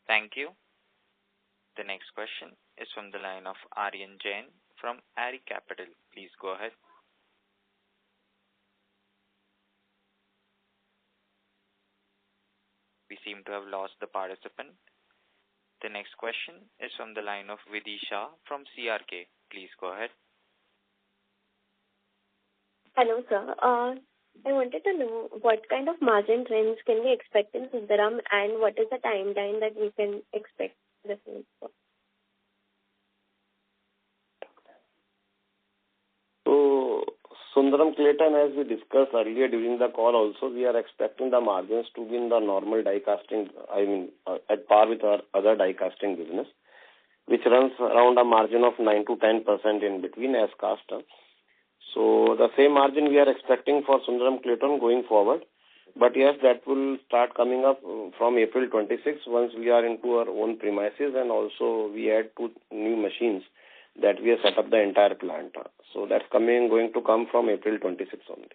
Thank you. The next question is from the line of Aryan Jain from Ari Capital. Please go ahead. We seem to have lost the participant. The next question is from the line of Vidisha from CRK. Please go ahead. Hello, sir. I wanted to know what kind of margin trends can we expect in Sundaram and what is the timeline that we can expect the same for? So, Sundaram Clayton, as we discussed earlier during the call also, we are expecting the margins to be in the normal die casting, at par with our other die casting business, which runs around a margin of 9 to 10% in between as cast. So the same margin we are expecting for Sundaram Clayton going forward. But yes, that will start coming up from April 26 once we are into our own premises, and also we add 2 new machines that we have set up the entire plant. So that's going to come from April 26 only.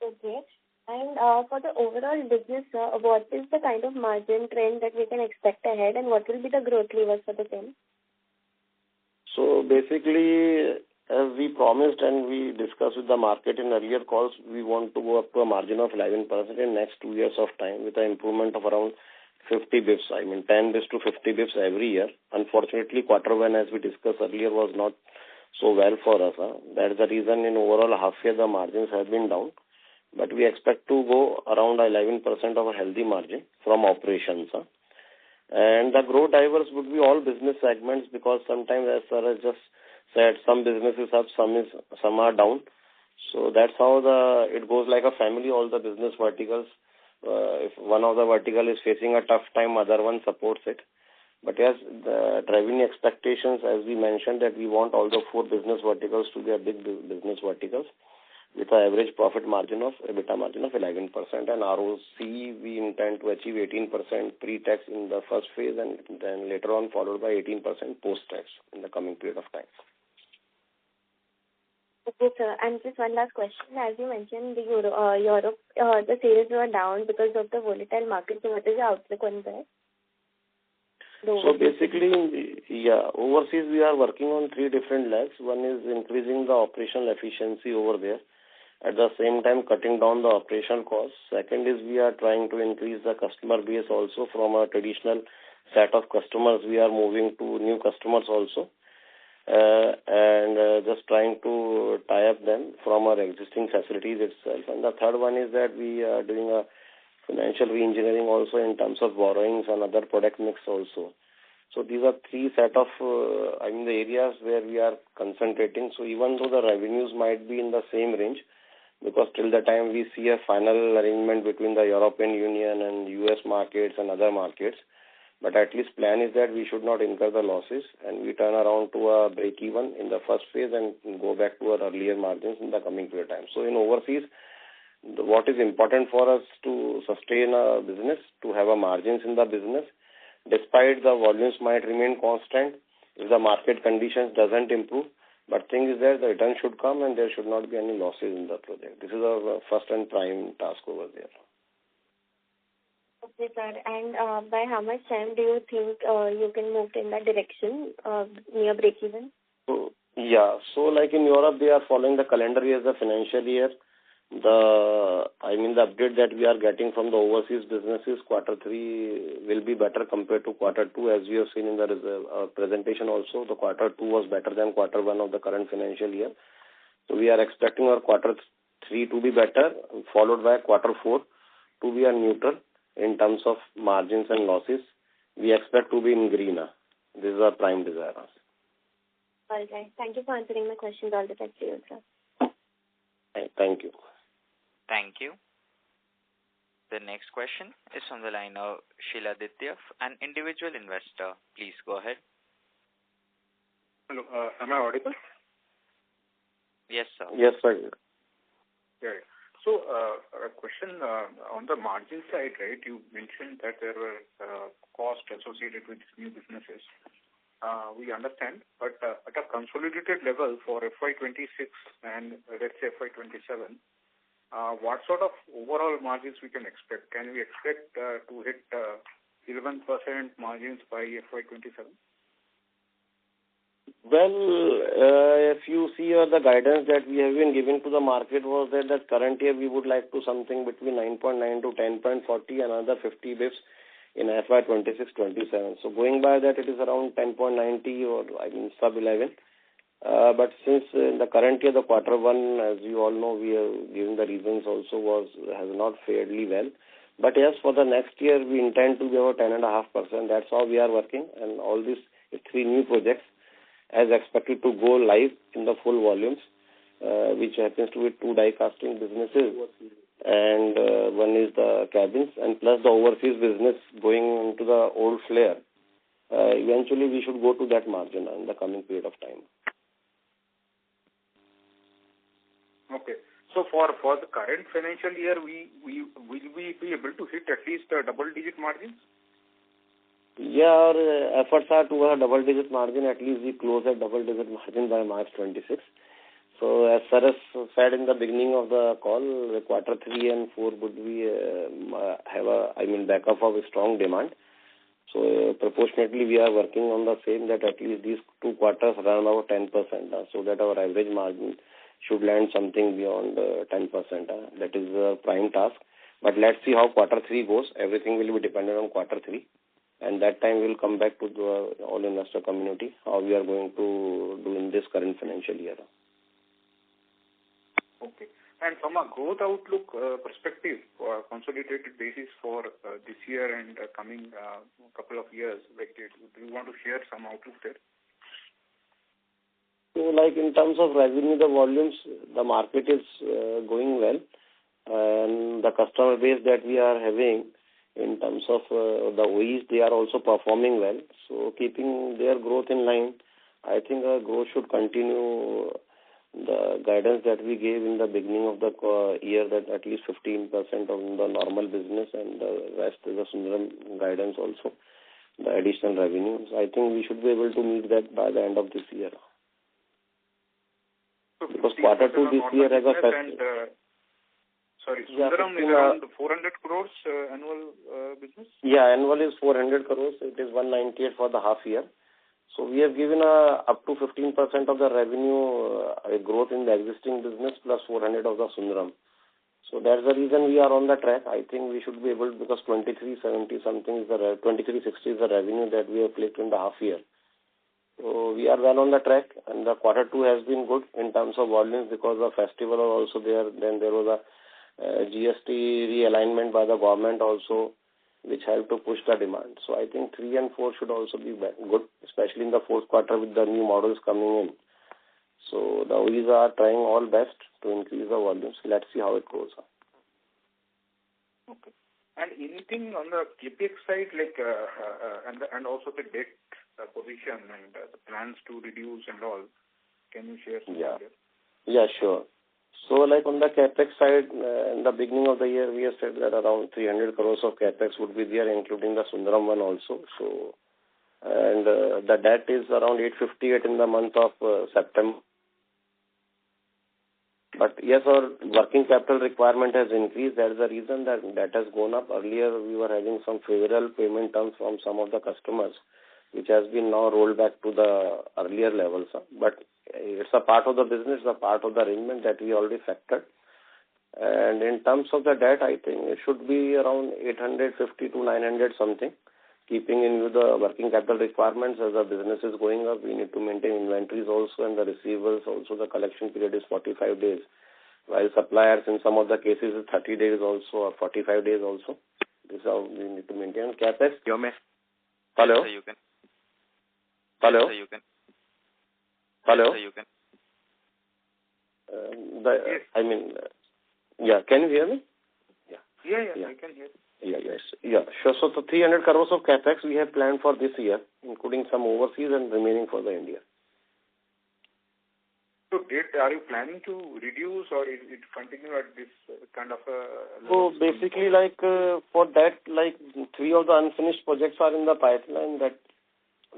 Okay. And for the overall business, what is the kind of margin trend that we can expect ahead, and what will be the growth levers for the same? So basically, as we promised and we discussed with the market in earlier calls, we want to go up to a margin of 11% in next 2 years of time with an improvement of around 50 bips. 10 bips to 50 bips every year. Unfortunately, quarter one, as we discussed earlier, was not so well for us. That's the reason in overall half year the margins have been down. But we expect to go around 11% of a healthy margin from operations. And the growth drivers would be all business segments, because sometimes, as sir has just said, some businesses up, some are down. So that's how it goes like a family, all the business verticals. If one of the vertical is facing a tough time, other one supports it. But yes, the revenue expectations, as we mentioned, that we want all the 4 business verticals to be a big business verticals with an average profit margin of EBITDA margin of 11%, and ROC we intend to achieve 18% pre-tax in the first phase, and then later on followed by 18% post-tax in the coming period of time. Okay, sir. And just one last question. As you mentioned, Europe, the sales were down because of the volatile market. So what is the outlook on that? So basically, overseas we are working on 3 different legs. One is increasing the operational efficiency over there. At the same time, cutting down the operational costs. Second is we are trying to increase the customer base also from a traditional set of customers. We are moving to new customers also. And just trying to tie up them from our existing facilities itself. And the third one is that we are doing a financial re-engineering also in terms of borrowings and other product mix also. So these are 3 set of the areas where we are concentrating. So even though the revenues might be in the same range, because till the time we see a final arrangement between the European Union and US markets and other markets, But at least plan is that we should not incur the losses and we turn around to a break-even in the first phase and go back to our earlier margins in the coming period of time. So in overseas, what is important for us to sustain a business, to have a margins in the business, despite the volumes might remain constant, if the market conditions doesn't improve, but thing is that the return should come and there should not be any losses in the project. This is our first and prime task over there. Okay, sir. And by how much time do you think you can move in that direction near break-even? So like in Europe, they are following the calendar year as the financial year. The update that we are getting from the overseas businesses, quarter 3 will be better compared to quarter 2, as we have seen in the presentation also. The quarter 2 was better than quarter 1 of the current financial year. So we are expecting our quarter 3 to be better, followed by quarter 4 to be a neutral in terms of margins and losses. We expect to be in green. This is our prime desire. All right. Thank you for answering my questions. All the best to you, sir. Thank you. Thank you. The next question is from the line of Shiladitya, an individual investor. Please go ahead. Hello. Am I audible? Yes, sir. Yes, sir. Yeah. So, a question on the margin side, right? You mentioned that there were costs associated with new businesses. We understand, but at a consolidated level for FY26 and let's say FY27, what sort of overall margins we can expect? Can we expect to hit 11% margins by FY27? Well, if you see the guidance that we have been giving to the market was that current year we would like to something between 9.9 to 10.40, another 50 bips in FY26-27. So going by that, it is around 10.90 or sub 11. But since in the current year, the quarter 1, as you all know, we have given the reasons also has not fairly well. But yes, for the next year, we intend to be over 10.5%. That's how we are working. And all these 3 new projects as expected to go live in the full volumes, which happens to be 2 die casting businesses. And one is the cabins and plus the overseas business going into the old flare. Eventually, we should go to that margin in the coming period of time. Okay. So for the current financial year, will we be able to hit at least double-digit margins? Yeah, our efforts are to a double-digit margin. At least we close at double-digit margin by March 26. So as Saras said in the beginning of the call, quarter 3 and 4 would be have backup of a strong demand. So proportionately we are working on the same that at least these 2 quarters run about 10%, so that our average margin should land something beyond 10%. That is the prime task. But let's see how quarter 3 goes. Everything will be dependent on quarter 3. And that time we'll come back to the all investor community, how we are going to do in this current financial year. Okay. And from a growth outlook perspective, consolidated basis for this year and coming couple of years, like, do you want to share some outlook there? So, like in terms of revenue, the volumes, the market is going well, and the customer base that we are having in terms of the OEs, they are also performing well. So, keeping their growth in line, I think our growth should continue. The guidance that we gave in the beginning of the year, that at least 15% of the normal business and the rest is the Sundaram guidance also, the additional revenues. I think we should be able to meet that by the end of this year. So because quarter 2 this year has a Sundaram is around 400 crores annual business? Yeah, annual is 400 crores. It is 198 for the half year. So we have given up to 15% of the revenue growth in the existing business plus 400 of the Sundaram. So that's the reason we are on the track. I think we should be able to, because 2370 something is the 2360 is the revenue that we have clicked in the half year. So we are well on the track, and the quarter 2 has been good in terms of volumes because the festival are also there. Then there was a GST realignment by the government also, which helped to push the demand. So I think 3 and 4 should also be good, especially in the 4th quarter with the new models coming in. So the OEs are trying all best to increase the volumes. Let's see how it goes. Okay. And anything on the CapEx side, like and also the debt position and the plans to reduce and all. Can you share some idea? Yeah, sure. So, like on the capex side, in the beginning of the year, we have said that around 300 crores of capex would be there, including the Sundaram one also. So, and the debt is around 858 in the month of September. But yes, our working capital requirement has increased. That is the reason that debt has gone up. Earlier, we were having some favorable payment terms from some of the customers, which has been now rolled back to the earlier levels. But it's a part of the business, a part of the arrangement that we already factored. And in terms of the debt, I think it should be around 850 to 900 something. Keeping in view the working capital requirements as the business is going up, we need to maintain inventories also and the receivables also. The collection period is 45 days, while suppliers in some of the cases is 30 days also or 45 days also. This is how we need to maintain. CapEx. Hello? Yes, sir, you can. Hello? Yes, sir, you can. Hello? Yes, sir, you can. Can you hear me? Yeah, I can hear. Sure. So, 300 crores of capex we have planned for this year, including some overseas and remaining for the India. So, are you planning to reduce or is it continue at this kind of So, basically, for that, 3 of the unfinished projects are in the pipeline that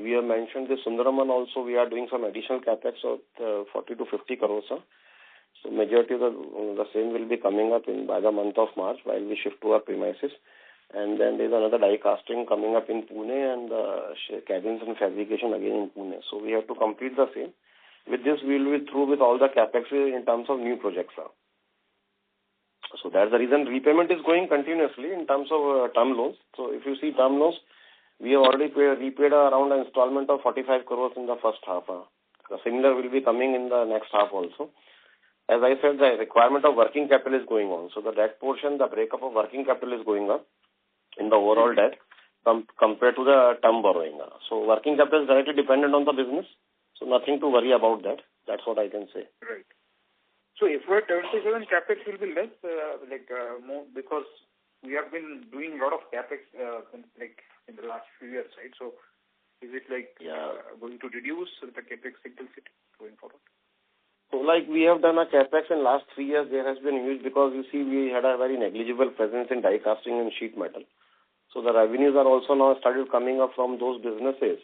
we have mentioned. The Sundaraman also, we are doing some additional capex of 40 to 50 crores. So, majority of the same will be coming up by the month of March while we shift to our premises. And then there is another die casting coming up in Pune and cabins and fabrication again in Pune. So, we have to complete the same. With this, we will be through with all the capex in terms of new projects. So, that's the reason repayment is going continuously in terms of term loans. So, if you see term loans, we have already repaid around an installment of 45 crores in the first half. The similar will be coming in the next half also. As I said, the requirement of working capital is going on. So, the debt portion, the breakup of working capital is going up in the overall debt compared to the term borrowing. So, working capital is directly dependent on the business. So, nothing to worry about that. That's what I can say. Right. So, FY27 capex will be less, more because we have been doing a lot of capex in the last few years, right? So, is it going to reduce the capex intensity going forward? So, we have done a capex in last 3 years, there has been huge because you see we had a very negligible presence in die casting and sheet metal. So, the revenues are also now started coming up from those businesses.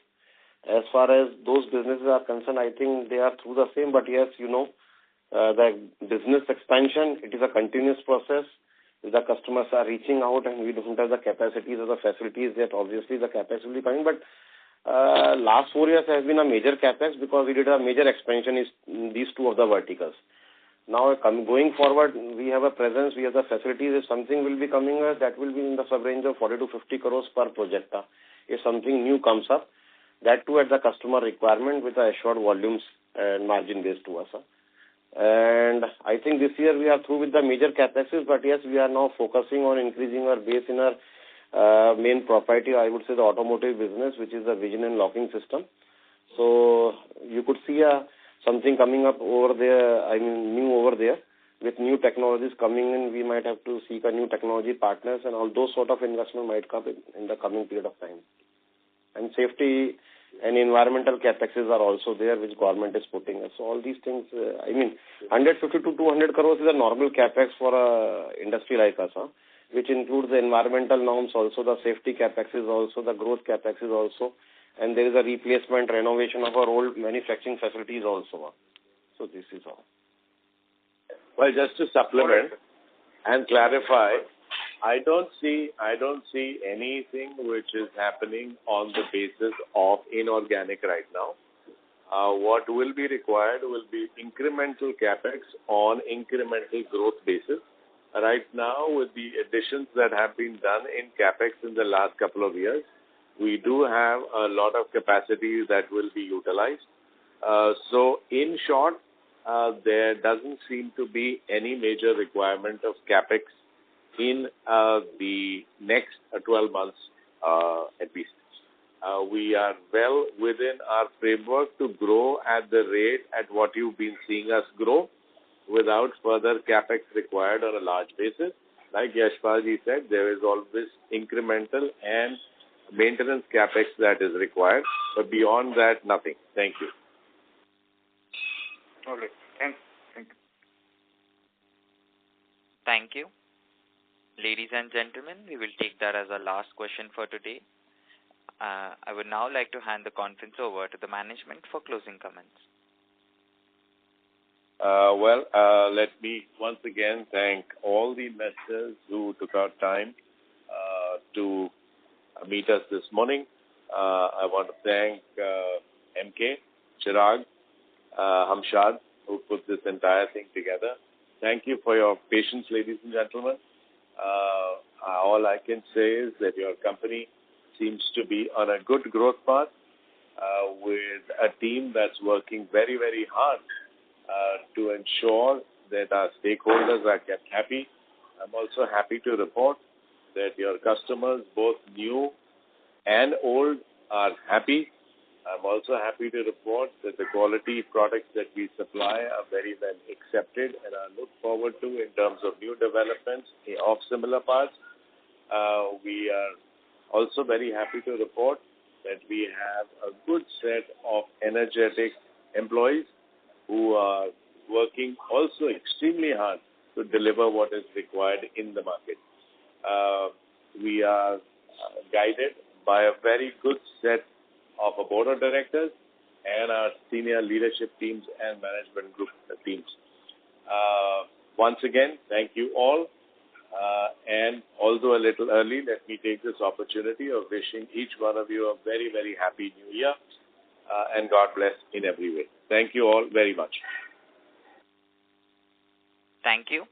As far as those businesses are concerned, I think they are through the same. But yes, the business expansion, it is a continuous process. If the customers are reaching out and we don't have the capacities or the facilities, that obviously the capex will be coming. But last 4 years has been a major capex because we did a major expansion in these 2 of the verticals. Now, going forward, we have a presence, we have the facilities. If something will be coming, that will be in the sub-range of 40 to 50 crores per project. If something new comes up, that too at the customer requirement with the assured volumes and margin based to us. And I think this year we are through with the major capexes, but yes, we are now focusing on increasing our base in our main property, I would say the automotive business, which is the vision and locking system. So you could see something coming up over there, new over there. With new technologies coming in, we might have to seek a new technology partners and all those sort of investment might come in the coming period of time. And safety and environmental capexes are also there, which government is putting us. So all these things, 150 to 200 crores is a normal capex for a industry like us, which includes the environmental norms also, the safety capexes also, the growth capexes also, and there is a replacement, renovation of our old manufacturing facilities also. So this is all. Well, just to supplement and clarify, I don't see anything which is happening on the basis of inorganic right now. What will be required will be incremental capex on incremental growth basis. Right now, with the additions that have been done in capex in the last couple of years, we do have a lot of capacity that will be utilized. So, in short, there doesn't seem to be any major requirement of capex in the next 12 months at least. We are well within our framework to grow at the rate at what you've been seeing us grow without further capex required on a large basis. like Yashpalji said, there is always incremental and maintenance capex that is required. But beyond that, nothing. Thank you. All right. Thanks. Thank you. Thank you. Ladies and gentlemen, we will take that as our last question for today. I would now like to hand the conference over to the management for closing comments. Let me once again thank all the investors who took out time to meet us this morning. I want to thank MK, Chirag, Hamshad, who put this entire thing together. Thank you for your patience, ladies and gentlemen. All I can say is that your company seems to be on a good growth path with a team that's working very, very hard to ensure that our stakeholders are kept happy. I'm also happy to report that your customers, both new and old, are happy. I'm also happy to report that the quality products that we supply are very well accepted, and I look forward to in terms of new developments of similar parts. We are also very happy to report that we have a good set of energetic employees who are working also extremely hard to deliver what is required in the market. We are guided by a very good set of a board of directors and our senior leadership teams and management group teams. Once again, thank you all. And although a little early, let me take this opportunity of wishing each one of you a very, very happy new year and God bless in every way. Thank you all very much. Thank you.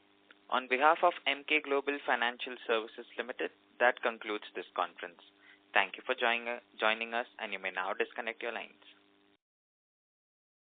On behalf of MK Global Financial Services Limited, that concludes this conference. Thank you for joining us, and you may now disconnect your lines.